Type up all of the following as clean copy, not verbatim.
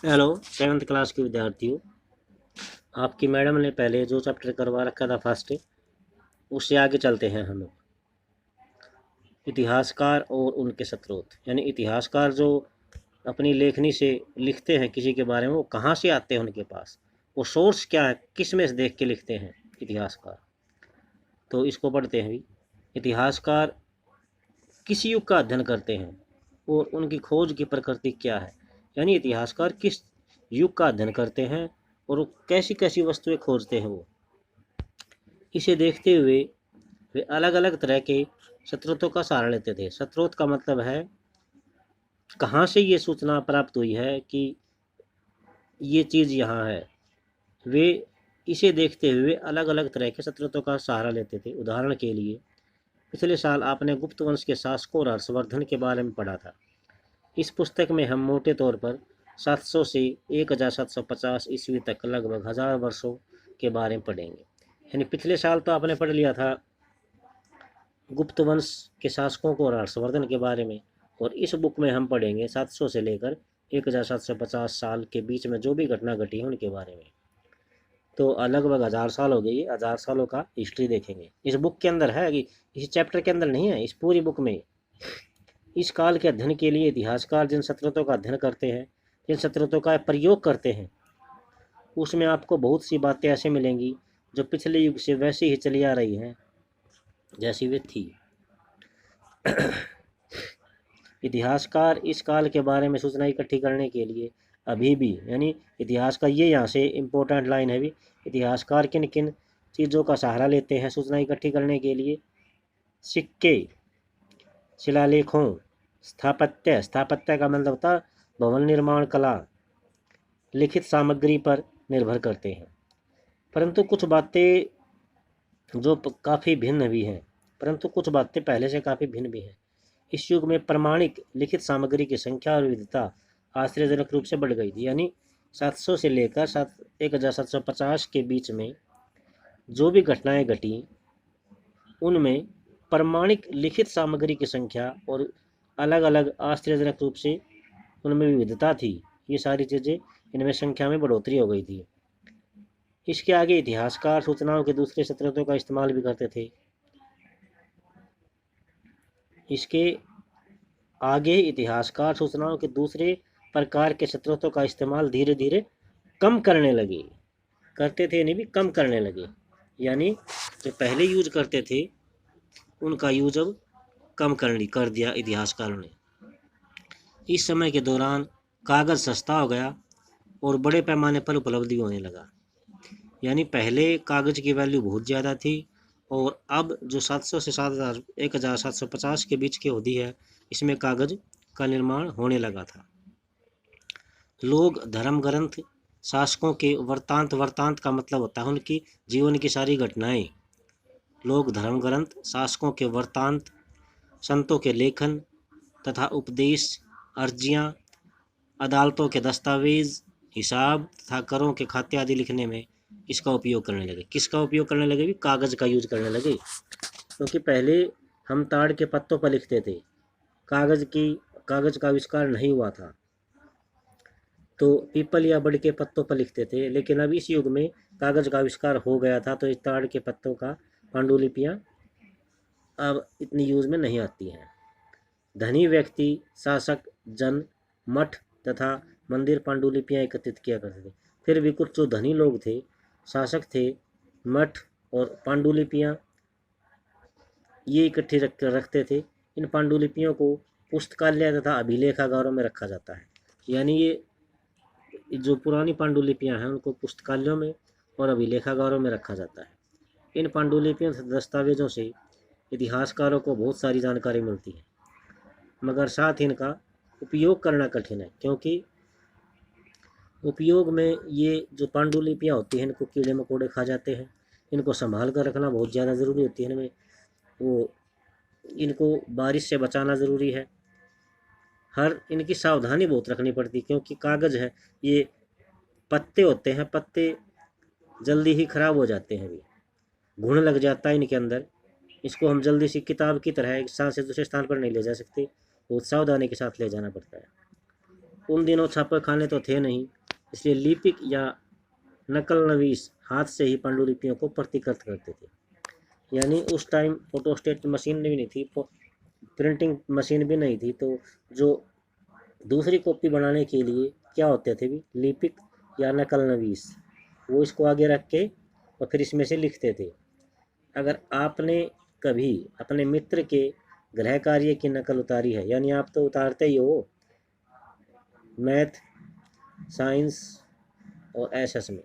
Hello 7th class के विद्यार्थियों। आपकी मैडम ने पहले जो चैप्टर करवा रखा था फर्स्ट, उससे आगे चलते हैं हम लोग। इतिहासकार और उनके स्रोत, यानी इतिहासकार जो अपनी लेखनी से लिखते हैं किसी के बारे में, वो कहाँ से आते हैं उनके पास, वो सोर्स क्या है, किस में से देख के लिखते हैं इतिहासकार। तो इसको पढ़ते हैं भी। इतिहासकार किस युग का अध्ययन करते हैं और उनकी खोज की प्रकृति क्या है, यानी इतिहासकार किस युग का अध्ययन करते हैं और वो कैसी कैसी वस्तुएं खोजते हैं। वो इसे देखते हुए वे अलग अलग तरह के स्रोतों का सहारा लेते थे। स्रोत का मतलब है कहाँ से ये सूचना प्राप्त हुई है कि ये चीज़ यहाँ है। वे इसे देखते हुए अलग अलग तरह के स्रोतों का सहारा लेते थे। उदाहरण के लिए, पिछले साल आपने गुप्त वंश के शासकों और हर्षवर्धन के बारे में पढ़ा था। इस पुस्तक में हम मोटे तौर पर 700 से 1750 ईस्वी तक लगभग 1000 वर्षों के बारे में पढ़ेंगे। यानी पिछले साल तो आपने पढ़ लिया था गुप्त वंश के शासकों को और हर्षवर्धन के बारे में, और इस बुक में हम पढ़ेंगे 700 से लेकर 1750 साल के बीच में जो भी घटना घटी है उनके बारे में। तो लगभग 1000 साल हो गए, ये 1000 सालों का हिस्ट्री देखेंगे। इस बुक के अंदर है कि इस चैप्टर के अंदर नहीं है, इस पूरी बुक में। इस काल के अध्ययन के लिए इतिहासकार जिन स्रोतों का अध्ययन करते हैं, जिन स्रोतों का प्रयोग करते हैं, उसमें आपको बहुत सी बातें ऐसे मिलेंगी जो पिछले युग से वैसी ही चली आ रही हैं जैसी वे थी। इतिहासकार इस काल के बारे में सूचना इकट्ठी करने के लिए अभी भी, यानी इतिहास का ये यहाँ से इम्पोर्टेंट लाइन है भी, इतिहासकार किन किन चीज़ों का सहारा लेते हैं सूचना इकट्ठी करने के लिए। सिक्के, शिलालेखों, स्थापत्य, स्थापत्य का मतलब होता भवन निर्माण कला, लिखित सामग्री पर निर्भर करते हैं। परंतु कुछ बातें जो काफ़ी भिन्न भी हैं, परंतु कुछ बातें पहले से काफ़ी भिन्न भी हैं। इस युग में प्रमाणिक लिखित सामग्री की संख्या और विविधता आश्चर्यजनक रूप से बढ़ गई थी। यानी 700 से लेकर 1750 के बीच में जो भी घटनाएं घटी, उनमें प्रमाणिक लिखित सामग्री की संख्या और अलग अलग आश्चर्यजनक रूप से उनमें विविधता थी। ये सारी चीज़ें, इनमें संख्या में बढ़ोतरी हो गई थी। इसके आगे इतिहासकार सूचनाओं के दूसरे स्रोतों का इस्तेमाल भी करते थे। इसके आगे इतिहासकार सूचनाओं के दूसरे प्रकार के स्रोतों का इस्तेमाल धीरे धीरे कम करने लगे। करते थे नहीं भी, कम करने लगे। यानी जो पहले यूज करते थे उनका यूज अब कम कर दिया इतिहासकारों ने। इस समय के दौरान कागज़ सस्ता हो गया और बड़े पैमाने पर उपलब्ध होने लगा। यानी पहले कागज़ की वैल्यू बहुत ज़्यादा थी, और अब जो 700 से 1750 के बीच की होती है, इसमें कागज़ का निर्माण होने लगा था। लोग धर्म ग्रंथ, शासकों के वृत्तांत, वृत्तांत का मतलब होता है उनकी जीवन की सारी घटनाएं। लोग धर्म ग्रंथ, शासकों के वृत्तांत, संतों के लेखन तथा उपदेश, अर्जियां, अदालतों के दस्तावेज, हिसाब तथा करों के खाते आदि लिखने में इसका उपयोग करने लगे। किसका उपयोग करने लगे भी? कागज़ का यूज करने लगे। क्योंकि पहले हम ताड़ के पत्तों पर लिखते थे, कागज़ का आविष्कार नहीं हुआ था, तो पीपल या बड़ के पत्तों पर लिखते थे। लेकिन अब इस युग में कागज़ का आविष्कार हो गया था, तो इस ताड़ के पत्तों का पांडुलिपियाँ अब इतनी यूज में नहीं आती हैं। धनी व्यक्ति, शासक, जन, मठ तथा मंदिर पांडुलिपियाँ एकत्रित किया करते थे। फिर भी कुछ जो धनी लोग थे, शासक थे, मठ और पांडुलिपियाँ ये इकट्ठी रखते थे। इन पांडुलिपियों को पुस्तकालय तथा अभिलेखागारों में रखा जाता है। यानी ये जो पुरानी पांडुलिपियाँ हैं उनको पुस्तकालयों में और अभिलेखागारों में रखा जाता है। इन पांडुलिपियों तथा दस्तावेजों से इतिहासकारों को बहुत सारी जानकारी मिलती है, मगर साथ ही इनका उपयोग करना कठिन है, क्योंकि उपयोग में ये जो पांडुलिपियाँ होती हैं इनको कीड़े मकोड़े खा जाते हैं। इनको संभाल कर रखना बहुत ज़्यादा ज़रूरी होती है। इनमें वो इनको बारिश से बचाना ज़रूरी है। हर इनकी सावधानी बहुत रखनी पड़ती है, क्योंकि कागज़ है, ये पत्ते होते हैं, पत्ते जल्दी ही ख़राब हो जाते हैं, भी घुन लग जाता है इनके अंदर। इसको हम जल्दी से किताब की तरह एक स्थान से दूसरे स्थान पर नहीं ले जा सकते, बहुत सावधानी के साथ ले जाना पड़ता है। उन दिनों छापे खाने तो थे नहीं, इसलिए लिपिक या नकल नवीस हाथ से ही पांडुलिपियों को प्रतिकृत करते थे। यानी उस टाइम फोटोस्टेट मशीन भी नहीं थी, प्रिंटिंग मशीन भी नहीं थी, तो जो दूसरी कॉपी बनाने के लिए क्या होते थे भी, लिपिक या नकल नवीस, वो इसको आगे रख के और फिर इसमें से लिखते थे। अगर आपने कभी अपने मित्र के गृह कार्य की नकल उतारी है, यानी आप तो उतारते ही हो मैथ, साइंस और एसएस में,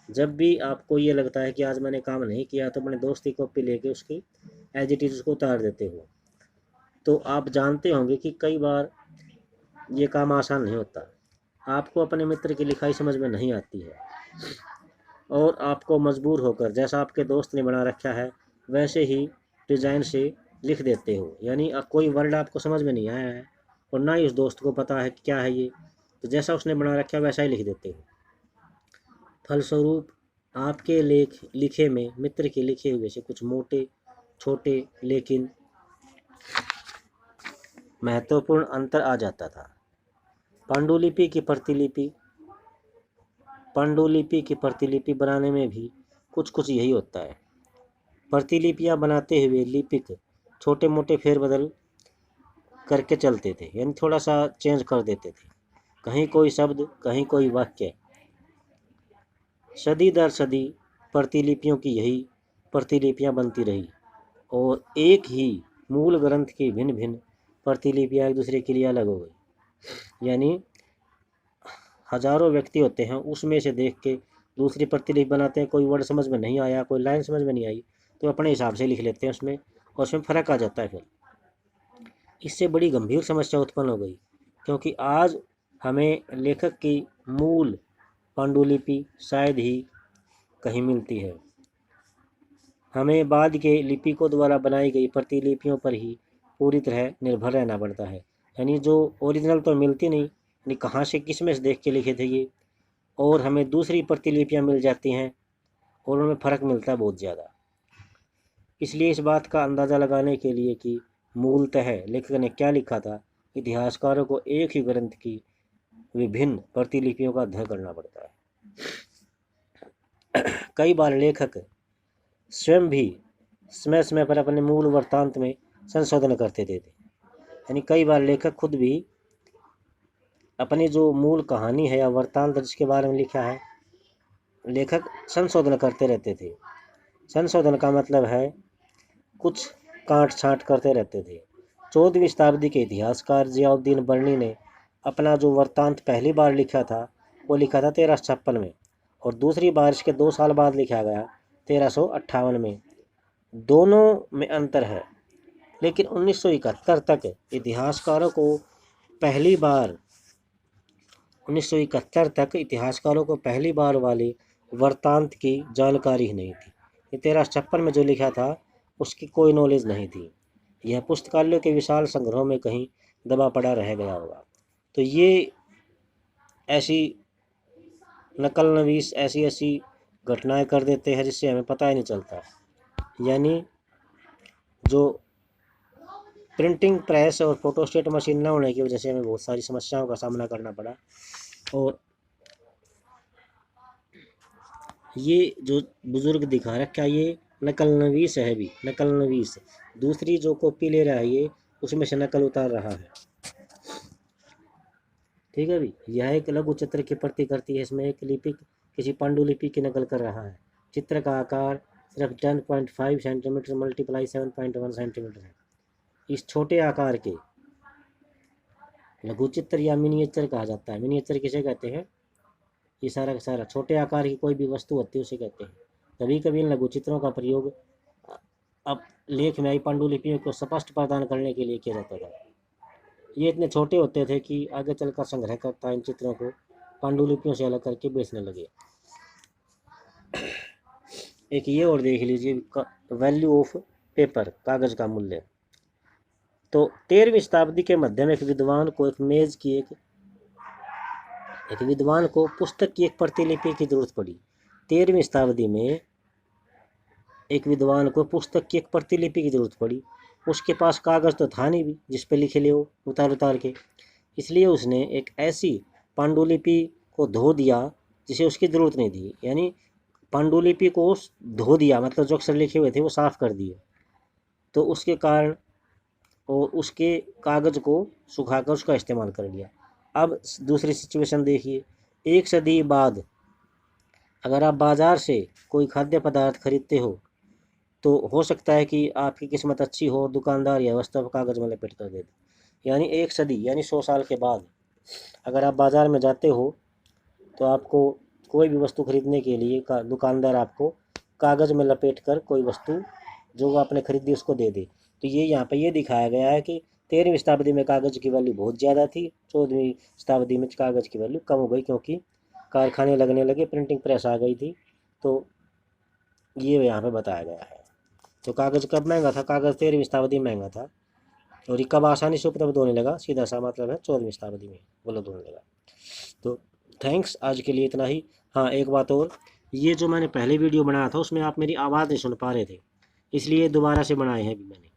जब भी आपको ये लगता है कि आज मैंने काम नहीं किया, तो अपने दोस्त की कॉपी लेके उसकी एज इट इज उसको उतार देते हो। तो आप जानते होंगे कि कई बार ये काम आसान नहीं होता, आपको अपने मित्र की लिखाई समझ में नहीं आती है और आपको मजबूर होकर जैसा आपके दोस्त ने बना रखा है वैसे ही डिज़ाइन से लिख देते हो। यानी कोई वर्ड आपको समझ में नहीं आया है और ना ही उस दोस्त को पता है कि क्या है ये, तो जैसा उसने बना रखा है वैसा ही लिख देते हो। फलस्वरूप आपके लिखे में मित्र के लिखे हुए से कुछ मोटे छोटे लेकिन महत्वपूर्ण अंतर आ जाता था। पांडुलिपि की प्रतिलिपि बनाने में भी कुछ यही होता है। प्रतिलिपियां बनाते हुए लिपिक छोटे मोटे फेरबदल करके चलते थे, यानी थोड़ा सा चेंज कर देते थे, कहीं कोई शब्द कहीं कोई वाक्य। सदी दर सदी प्रतिलिपियों की यही प्रतिलिपियां बनती रही और एक ही मूल ग्रंथ की भिन्न भिन्न प्रतिलिपियां एक दूसरे के लिए अलग हो गई। यानी हजारों व्यक्ति होते हैं, उसमें से देख के दूसरी प्रतिलिपि बनाते हैं, कोई वर्ड समझ में नहीं आया, कोई लाइन समझ में नहीं आई, तो अपने हिसाब से लिख लेते हैं उसमें, और उसमें फ़र्क आ जाता है। फिर इससे बड़ी गंभीर समस्या उत्पन्न हो गई, क्योंकि आज हमें लेखक की मूल पांडुलिपि शायद ही कहीं मिलती है। हमें बाद के लिपिकों द्वारा बनाई गई प्रतिलिपियों पर ही पूरी तरह निर्भर रहना पड़ता है। यानी जो ओरिजिनल तो मिलती नहीं, यानी कहाँ से किस में से देख के लिखे थे ये, और हमें दूसरी प्रतिलिपियां मिल जाती हैं और उनमें फ़र्क मिलता है बहुत ज़्यादा। इसलिए इस बात का अंदाज़ा लगाने के लिए कि मूलतः लेखक ने क्या लिखा था, इतिहासकारों को एक ही ग्रंथ की विभिन्न प्रतिलिपियों का अध्ययन करना पड़ता है। कई बार लेखक स्वयं भी समय समय पर अपने मूल वृत्तांत में संशोधन करते थे। यानी कई बार लेखक खुद भी अपनी जो मूल कहानी है या वृत्तांत जिसके बारे में लिखा है, लेखक संशोधन करते रहते थे। संशोधन का मतलब है कुछ काट छांट करते रहते थे। 14वीं शताब्दी के इतिहासकार जियाउद्दीन बर्नी ने अपना जो वृत्तांत पहली बार लिखा था वो लिखा था 1356 में, और दूसरी बार इसके 2 साल बाद लिखा गया 1358 में। दोनों में अंतर है, लेकिन 1971 तक इतिहासकारों को पहली बार वाले वृत्तांत की जानकारी ही नहीं थी। 1356 में जो लिखा था उसकी कोई नॉलेज नहीं थी, यह पुस्तकालयों के विशाल संग्रहों में कहीं दबा पड़ा रह गया होगा। तो ये ऐसी नकल नवीस ऐसी घटनाएं कर देते हैं जिससे हमें पता ही नहीं चलता। यानी जो प्रिंटिंग प्रेस और फोटोस्टेट मशीन न होने की वजह से हमें बहुत सारी समस्याओं का सामना करना पड़ा। और ये जो बुजुर्ग दिखा रखा है ये नकल नवीस है, भी नकल नवीस, दूसरी जो कॉपी ले रहा है ये उसमें से नकल उतार रहा है। ठीक है भी, यह एक लघु चित्र की प्रतिकृति है। इसमें एक लिपिक किसी पांडुलिपि की नकल कर रहा है। चित्र का आकार सिर्फ 10.5 सेंटीमीटर मल्टीप्लाई 7.1 सेंटीमीटर है। इस छोटे आकार के लघु चित्र या मिनिएचर कहा जाता है। मिनिएचर किसे कहते हैं? ये सारा का सारा छोटे आकार की कोई भी वस्तु होती है उसे कहते हैं। कभी कभी इन लघु चित्रों का प्रयोग अब लेख में आई पांडुलिपियों को स्पष्ट प्रदान करने के लिए किया जाता था। ये इतने छोटे होते थे कि आगे चलकर संग्रहकर्ता इन चित्रों को पांडुलिपियों से अलग करके बेचने लगे। एक ये और देख लीजिए, वैल्यू ऑफ पेपर, कागज का मूल्य। तो 13वीं शताब्दी के मध्य में एक विद्वान को पुस्तक की एक प्रतिलिपि की जरूरत पड़ी। 13वीं शताब्दी में एक विद्वान को पुस्तक की एक प्रतिलिपि की जरूरत पड़ी। उसके पास कागज तो था नहीं भी जिस पे लिखे ले उतार के, इसलिए उसने एक ऐसी पांडुलिपि को धो दिया जिसे उसकी ज़रूरत नहीं थी। यानी पांडुलिपि को धो दिया मतलब जो अक्षर लिखे हुए थे वो साफ कर दिए, तो उसके कारण और उसके कागज़ को सुखाकर उसका इस्तेमाल कर लिया। अब दूसरी सिचुएशन देखिए, 1 सदी बाद अगर आप बाज़ार से कोई खाद्य पदार्थ खरीदते हो तो हो सकता है कि आपकी किस्मत अच्छी हो, दुकानदार या वस्तु कागज़ में लपेट कर दे दे। यानी 1 सदी यानी 100 साल के बाद अगर आप बाज़ार में जाते हो तो आपको कोई भी वस्तु खरीदने के लिए दुकानदार आपको कागज़ में लपेट कर कोई वस्तु जो आपने खरीदी उसको दे दे। तो ये यहाँ पे ये दिखाया गया है कि 13वीं शताब्दी में कागज़ की वैल्यू बहुत ज़्यादा थी, 14वीं शताब्दी में कागज़ की वैल्यू कम हो गई क्योंकि कारखाने लगने लगे, प्रिंटिंग प्रेस आ गई थी। तो ये यहाँ पे बताया गया है। तो कागज़ कब महंगा था? कागज़ 13वीं शताब्दी में महंगा था, और ये कब आसानी से उपलब्ध होने लगा? सीधा सा मतलब है 14वीं शताब्दी में उपलब्ध होने लगा। तो थैंक्स, आज के लिए इतना ही। हाँ, एक बात और, ये जो मैंने पहले वीडियो बनाया था उसमें आप मेरी आवाज़ नहीं सुन पा रहे थे, इसलिए दोबारा से बनाए हैं अभी मैंने।